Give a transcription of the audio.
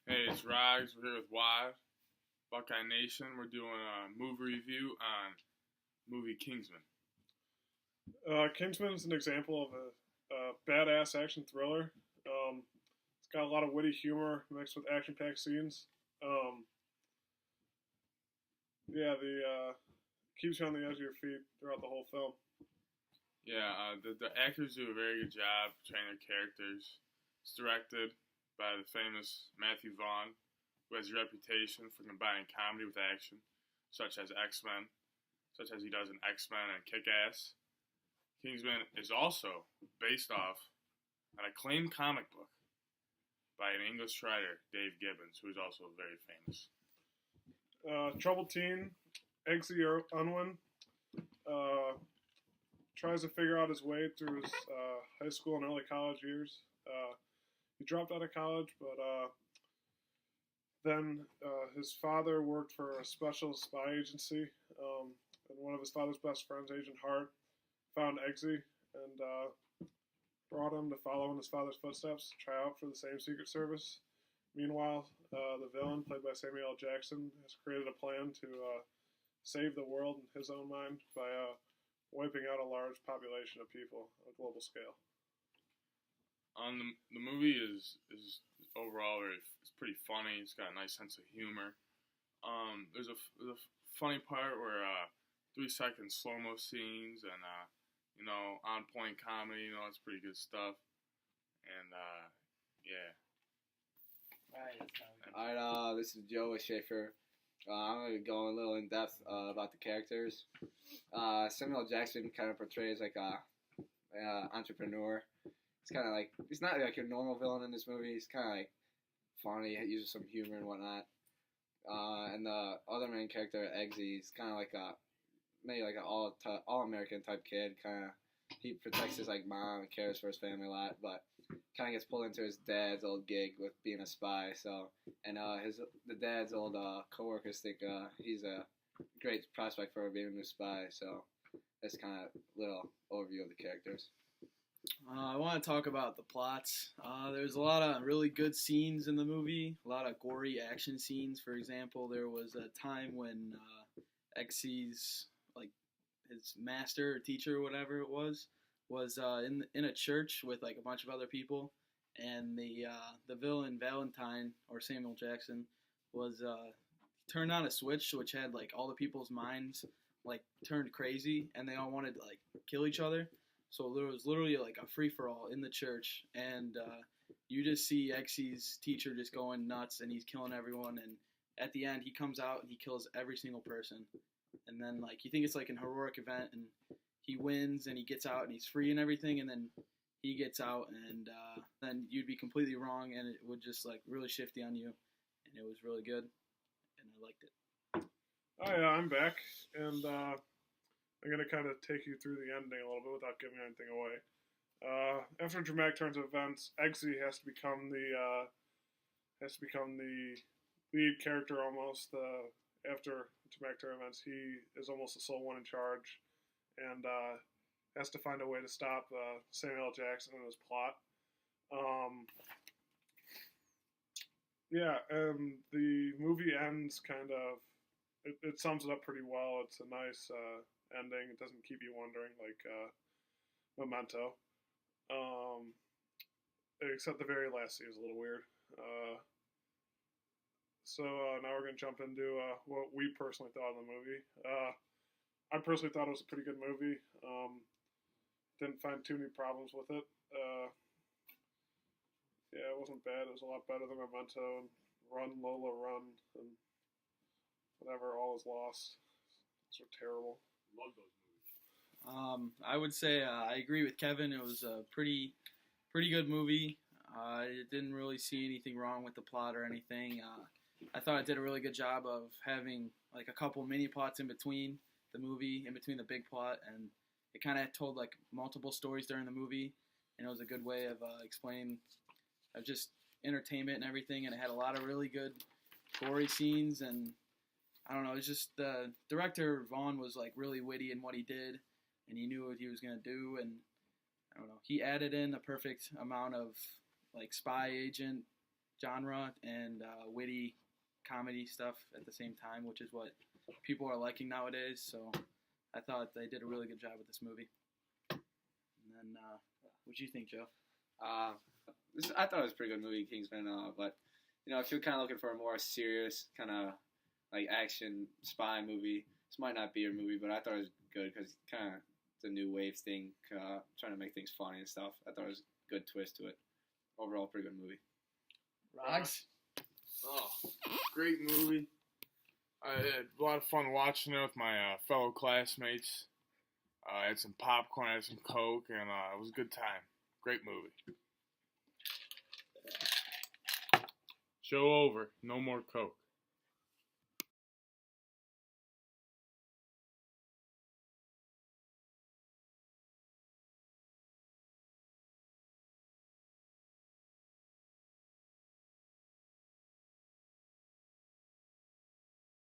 Hey, it's Rags. We're here with Wad, Buckeye Nation. We're doing a movie review on movie Kingsman. Kingsman is an example of a badass action thriller. It's got a lot of witty humor mixed with action-packed scenes. Um, the keeps you on the edge of your feet throughout the whole film. Yeah, the actors do a very good job portraying their characters. It's directed by the famous Matthew Vaughn, who has a reputation for combining comedy with action, such as X-Men, such as he does in X-Men and Kick-Ass. Kingsman is also based off an acclaimed comic book by an English writer, Dave Gibbons, who is also very famous. Troubled teen, Eggsy Unwin, tries to figure out his way through his high school and early college years. He dropped out of college, but then his father worked for a special spy agency, and one of his father's best friends, Agent Hart, found Eggsy and brought him to follow in his father's footsteps, try out for the same Secret Service. Meanwhile, the villain, played by Samuel L. Jackson, has created a plan to save the world in his own mind by wiping out a large population of people on a global scale. The movie is overall it's pretty funny. It's got a nice sense of humor. There's a funny part where 3 second slow mo scenes and on point comedy. It's pretty good stuff. And yeah. Alright, this is Joe with Schaefer. I'm going to go a little in depth about the characters. Samuel Jackson kind of portrays like a entrepreneur. It's kind of like, he's not like your normal villain in this movie. He's kind of like funny, he uses some humor and whatnot. And the other main character, Eggsy, is kind of like maybe like an all-American type kid. Kind of, he protects his like mom and cares for his family a lot, but kind of gets pulled into his dad's old gig with being a spy. So, and the dad's old coworkers think he's a great prospect for being a new spy. So, that's kind of a little overview of the characters. I want to talk about the plots. There's a lot of really good scenes in the movie, a lot of gory action scenes. For example, there was a time when Xy's, like, his master or teacher or whatever it was in a church with like a bunch of other people, and the villain Valentine, or Samuel Jackson, was turned on a switch which had like all the people's minds like turned crazy, and they all wanted to like kill each other. So there was literally like a free-for-all in the church, and you just see Xy's teacher just going nuts, and he's killing everyone, and at the end he comes out and he kills every single person. And then like you think it's like an heroic event, and he wins and he gets out and he's free and everything, and then he gets out, and then you'd be completely wrong, and it would just like really shifty on you, and it was really good, and I liked it. Oh yeah, I'm back, and I'm going to kind of take you through the ending a little bit without giving anything away. After dramatic turns of events, Eggsy has to become the lead character almost. After dramatic turn events, he is almost the sole one in charge, and has to find a way to stop Samuel L. Jackson and his plot. And the movie ends kind of. It sums it up pretty well. It's a nice ending. It doesn't keep you wondering like Memento. Except the very last scene is a little weird. So now we're going to jump into what we personally thought of the movie. I personally thought it was a pretty good movie. Didn't find too many problems with it. It wasn't bad. It was a lot better than Memento and Run, Lola, Run, and whatever, All Is Lost. Those are terrible. Love those movies. I would say I agree with Kevin. It was a pretty good movie. I didn't really see anything wrong with the plot or anything. I thought it did a really good job of having like a couple mini plots in between the movie, in between the big plot, and it kind of told like multiple stories during the movie, and it was a good way of explaining just entertainment and everything, and it had a lot of really good gory scenes, and I don't know, it's just the director Vaughn was like really witty in what he did, and he knew what he was gonna do, and I don't know, he added in a perfect amount of like spy agent genre and witty comedy stuff at the same time, which is what people are liking nowadays. So I thought they did a really good job with this movie. And then, what do you think, Joe? I thought it was a pretty good movie, Kingsman. But if you're kind of looking for a more serious kind of like action spy movie, this might not be your movie. But I thought it was good because kind of it's a new wave thing, trying to make things funny and stuff. I thought it was a good twist to it. Overall, pretty good movie. Rogs? Oh, great movie. I had a lot of fun watching it with my fellow classmates. I had some popcorn, I had some Coke, and it was a good time. Great movie. Show over. No more Coke.